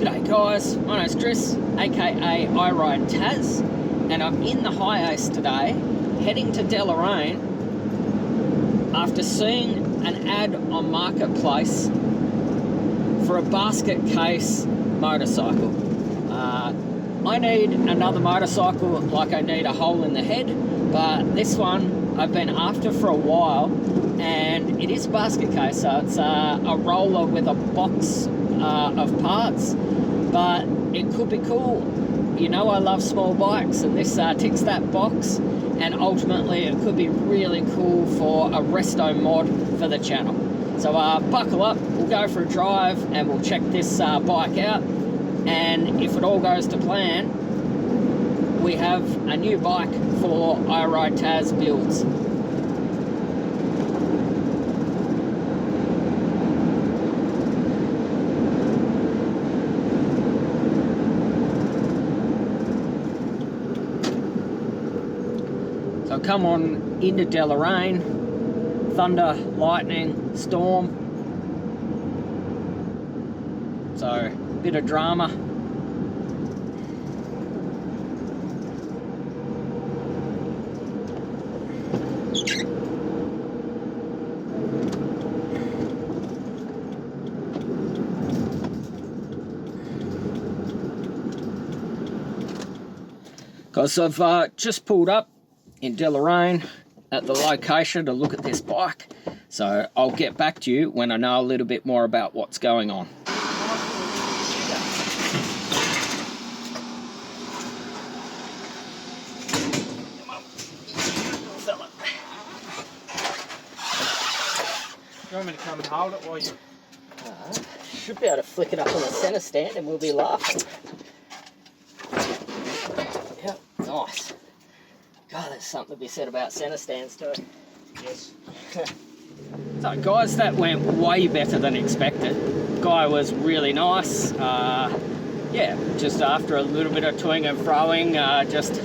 G'day guys, my name's Chris, aka I Ride Taz, and I'm in the high ace today, heading to Restorarion after seeing an ad on Marketplace for a basket case motorcycle. I need another motorcycle like I need a hole in the head, but this one I've been after for a while, and it is a basket case, so it's a roller with a box of parts, but it could be cool. You know, I love small bikes, and this ticks that box, and ultimately it could be really cool for a Restomod for the channel. So buckle up, we'll go for a drive and we'll check this bike out, and if it all goes to plan, we have a new bike for I Ride Taz builds. So come on into Restorarion, thunder, lightning, storm. So a bit of drama. Because I've just pulled up in Restorarion at the location to look at this bike, so I'll get back to you when I know a little bit more about what's going on. You want me to come and hold it while you... Should be able to flick it up on the centre stand and we'll be laughing. Yep, nice. God, there's something to be said about centre stands too. Yes. So guys, that went way better than expected. Guy was really nice. Yeah, just after a little bit of toing and froing, just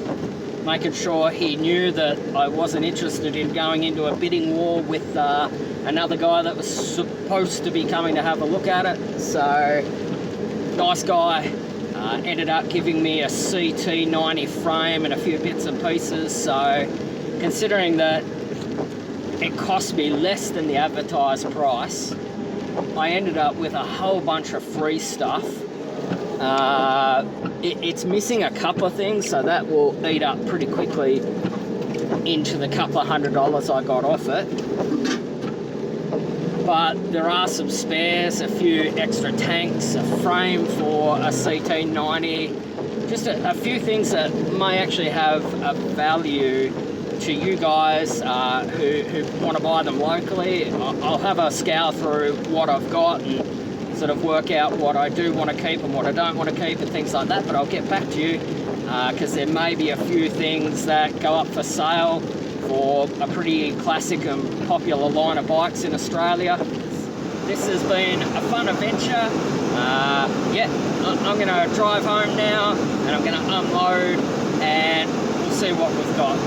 making sure he knew that I wasn't interested in going into a bidding war with another guy that was supposed to be coming to have a look at it. So, nice guy. Ended up giving me a CT90 frame and a few bits and pieces. So, considering that it cost me less than the advertised price, I ended up with a whole bunch of free stuff. It's missing a couple of things, so that will eat up pretty quickly into the couple of $100 I got off it. But there are some spares, a few extra tanks, a frame for a CT90, just a few things that may actually have a value to you guys who want to buy them locally. I'll have a scour through what I've got and sort of work out what I do want to keep and what I don't want to keep and things like that, but I'll get back to you because there may be a few things that go up for sale for a pretty classic and popular line of bikes in Australia. This has been a fun adventure. Yeah, I'm going to drive home now and I'm going to unload and we'll see what we've got.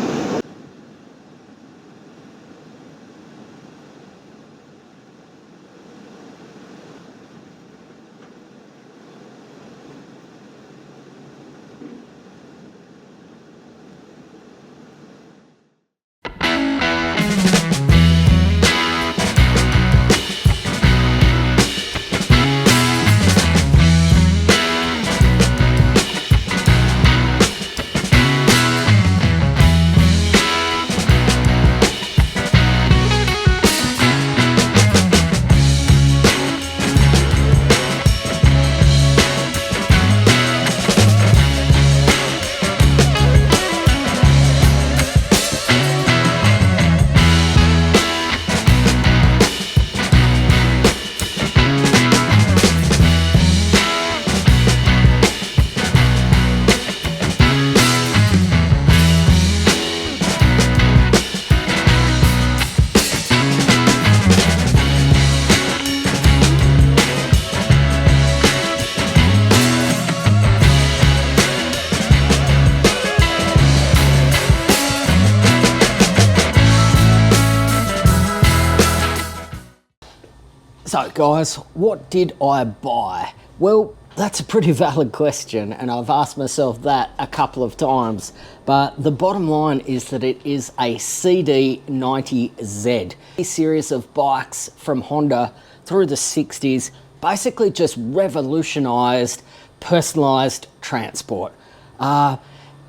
So guys, what did I buy? Well, that's a pretty valid question, and I've asked myself that a couple of times. But the bottom line is that it is a CD90Z, a series of bikes from Honda through the 60s, basically just revolutionised personalised transport.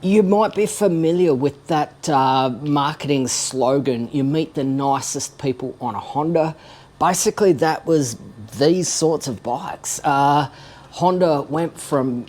You might be familiar with that marketing slogan, you meet the nicest people on a Honda. Basically, that was these sorts of bikes. Honda went from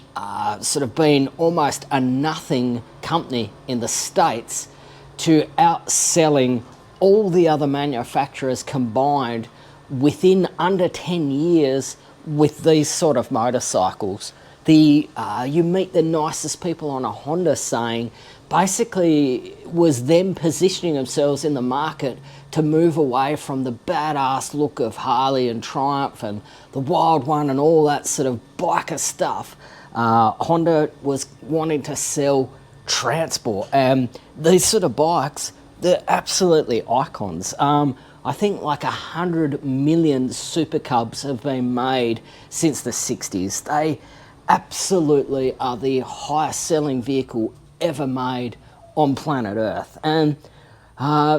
sort of being almost a nothing company in the States to outselling all the other manufacturers combined within under 10 years with these sort of motorcycles. You meet the nicest people on a Honda saying basically was them positioning themselves in the market to move away from the badass look of Harley and Triumph and the Wild One and all that sort of biker stuff. Honda was wanting to sell transport, and these sort of bikes, they're absolutely icons. I think like 100 million Super Cubs have been made since the 60s. They absolutely are the highest selling vehicle ever made on planet Earth. And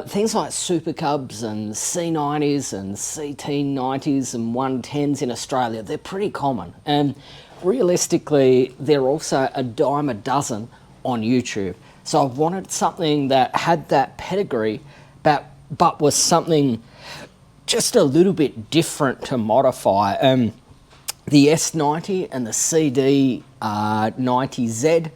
things like Super Cubs and C90s and CT90s and 110s in Australia, they're pretty common. And realistically, they're also a dime a dozen on YouTube. So I wanted something that had that pedigree, but was something just a little bit different to modify. The S90 and the CD90Z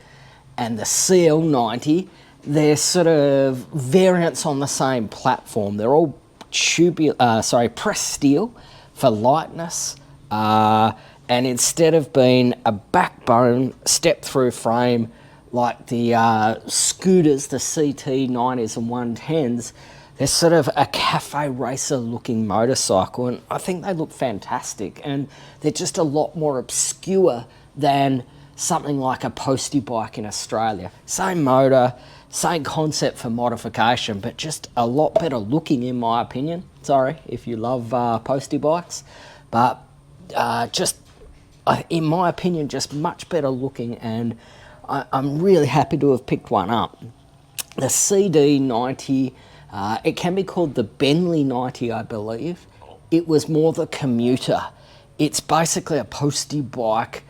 and the CL90, they're sort of variants on the same platform. They're all pressed steel for lightness, and instead of being a backbone step-through frame like the scooters, the CT90s and 110s, they're sort of a cafe racer looking motorcycle, and I think they look fantastic, and they're just a lot more obscure than something like a postie bike in Australia. Same motor, same concept for modification, but just a lot better looking in my opinion. Sorry if you love postie bikes, but in my opinion, just much better looking, and I'm really happy to have picked one up. The CD90, it can be called the Bentley 90, I believe. It was more the commuter. It's basically a postie bike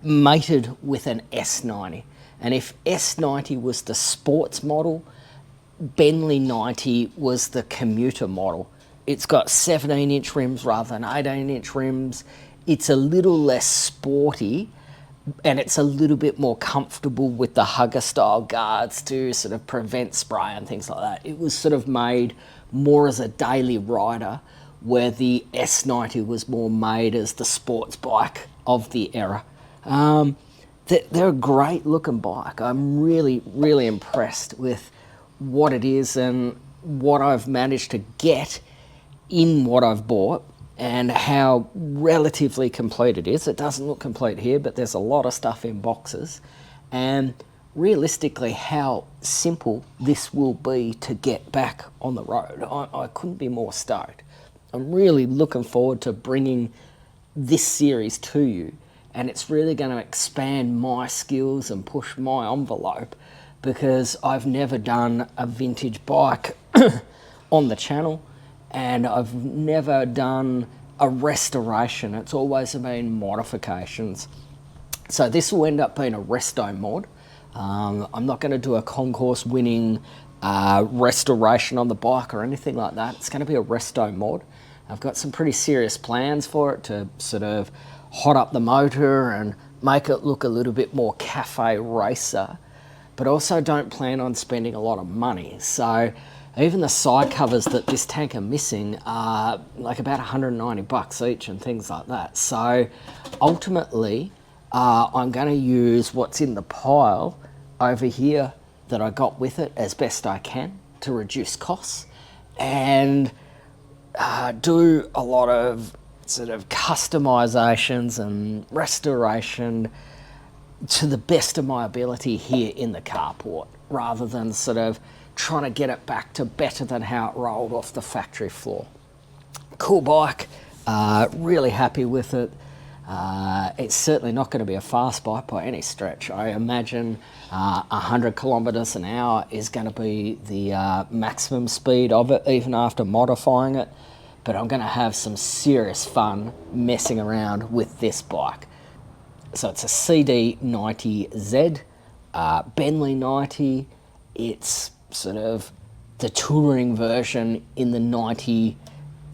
mated with an S90. And if S90 was the sports model, Bentley 90 was the commuter model. It's got 17-inch rims rather than 18-inch rims. It's a little less sporty, and it's a little bit more comfortable with the hugger style guards to sort of prevent spray and things like that. It was sort of made more as a daily rider, where the S90 was more made as the sports bike of the era. They're a great looking bike. I'm really, really impressed with what it is and what I've managed to get in what I've bought, and how relatively complete it is. It doesn't look complete here, but there's a lot of stuff in boxes, and realistically how simple this will be to get back on the road. I couldn't be more stoked. I'm really looking forward to bringing this series to you, and it's really going to expand my skills and push my envelope, because I've never done a vintage bike on the channel, and I've never done a restoration. It's always been modifications. So this will end up being a Restomod. I'm not going to do a concourse winning restoration on the bike or anything like that. It's going to be a Restomod. I've got some pretty serious plans for it to sort of hot up the motor and make it look a little bit more cafe racer, but also don't plan on spending a lot of money. So even the side covers that this tank are missing are like about 190 bucks each and things like that. So ultimately, I'm going to use what's in the pile over here that I got with it as best I can to reduce costs, and do a lot of sort of customizations and restoration to the best of my ability here in the carport, rather than sort of trying to get it back to better than how it rolled off the factory floor. Cool bike, really happy with it. It's certainly not going to be a fast bike by any stretch. I imagine 100 kilometers an hour is going to be the maximum speed of it, even after modifying it. But I'm going to have some serious fun messing around with this bike. So it's a CD90Z, Bentley 90. It's sort of the touring version in the 90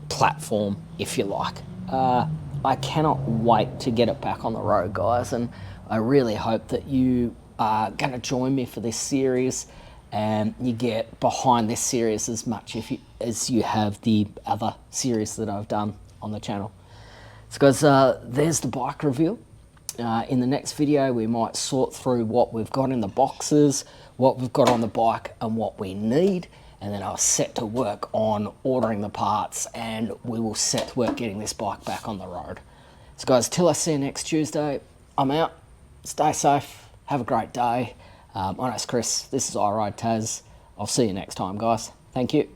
platform, if you like. I cannot wait to get it back on the road, guys, and I really hope that you are going to join me for this series and you get behind this series as much as you have the other series that I've done on the channel. So guys, there's the bike reveal. In the next video, we might sort through what we've got in the boxes, what we've got on the bike, and what we need. And then I'll set to work on ordering the parts, and we will set to work getting this bike back on the road. So guys, till I see you next Tuesday, I'm out. Stay safe. Have a great day. My name's Chris. This is I Ride Taz. I'll see you next time, guys. Thank you.